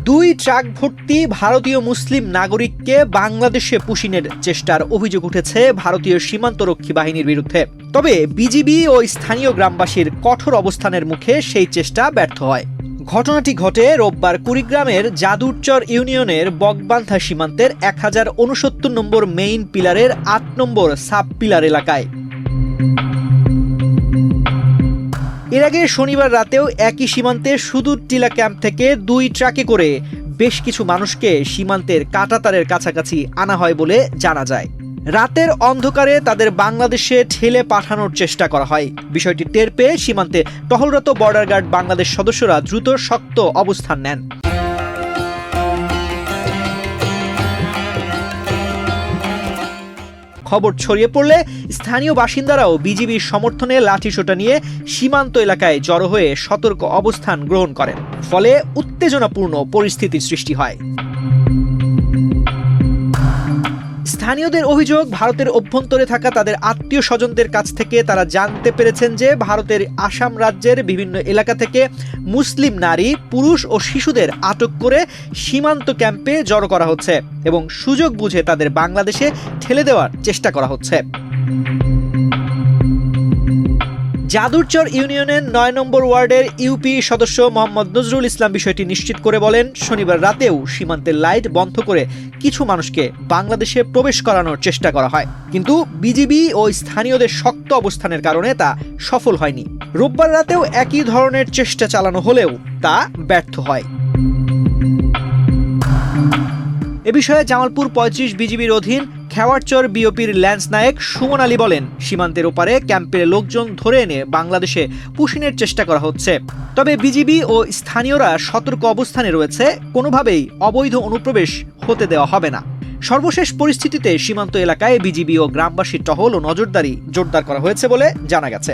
দুই ট্রাক ভর্তি ভারতীয় মুসলিম নাগরিককে বাংলাদেশে পুশিনের চেষ্টার অভিযোগ উঠেছে ভারতীয় সীমান্তরক্ষী বাহিনীর বিরুদ্ধে। তবে বিজিবি ও স্থানীয় গ্রামবাসীর কঠোর অবস্থানের মুখে সেই চেষ্টা ব্যর্থ হয়। ঘটনাটি ঘটে রোববার কুড়িগ্রামের যাদুরচর ইউনিয়নের বকবান্ধা সীমান্তের 1069 নম্বর মেইন পিলারের 8 নম্বর সাব পিলার এলাকায়। এর আগে শনিবার রাতেও একই সীমান্তে সুদূর টিলা ক্যাম্প থেকে 2 ট্রাকে করে বেশ কিছু মানুষকে সীমান্তের কাঁটাতারের কাছাকাছি আনা হয় বলে জানা যায়। রাতের অন্ধকারে তাদের বাংলাদেশে ঠেলে পাঠানোর চেষ্টা করা হয়। বিষয়টি টের পেয়ে সীমান্তে টহলরত বর্ডার গার্ড বাংলাদেশ সদস্যরা দ্রুত শক্ত অবস্থান নেন। খবর ছড়িয়ে পড়লে স্থানীয় বাসিন্দারাও বিজিবির সমর্থনে লাঠিসোঁটা নিয়ে সীমান্ত এলাকায় জড়ো হয়ে সতর্ক অবস্থান গ্রহণ করেন। ফলে উত্তেজনাপূর্ণ পরিস্থিতির সৃষ্টি হয়। স্থানীয়দের অভিযোগ, ভারতের অভ্যন্তরে থাকা তাদের আত্মীয় স্বজনদের কাছ থেকে তারা জানতে পেরেছেন যে ভারতের আসাম রাজ্যের বিভিন্ন এলাকা থেকে মুসলিম নারী, পুরুষ ও শিশুদের আটক করে সীমান্ত ক্যাম্পে জড়ো করা হচ্ছে এবং সুযোগ বুঝে তাদের বাংলাদেশে ঠেলে দেওয়ার চেষ্টা করা হচ্ছে। যাদুরচর ইউনিয়নের 9 নম্বর ওয়ার্ডের ইউপি সদস্য মোহাম্মদ নজরুল ইসলাম বিষয়টি নিশ্চিত করে বলেন, শনিবার রাতেও সীমান্তের লাইট বন্ধ করে কিছু মানুষকে বাংলাদেশে প্রবেশ করানোর চেষ্টা করা হয়, কিন্তু বিজিবি ও স্থানীয়দের শক্ত অবস্থানের কারণে তা সফল হয়নি। রোববার রাতেও একই ধরনের চেষ্টা চালানো হলেও তা ব্যর্থ হয়। এ বিষয়ে জামালপুর 35 বিজিবির অধীন খেওয়ারচর বিওপির ল্যান্স নায়েক সুমন আলী বলেন, সীমান্তের ওপারে ক্যাম্পের লোকজন ধরে এনে বাংলাদেশে পুশিনের চেষ্টা করা হচ্ছে। তবে বিজিবি ও স্থানীয়রা সতর্ক অবস্থানে রয়েছে, কোনোভাবেই অবৈধ অনুপ্রবেশ হতে দেওয়া হবে না। সর্বশেষ পরিস্থিতিতে সীমান্ত এলাকায় বিজিবি ও গ্রামবাসীর টহল ও নজরদারি জোরদার করা হয়েছে বলে জানা গেছে।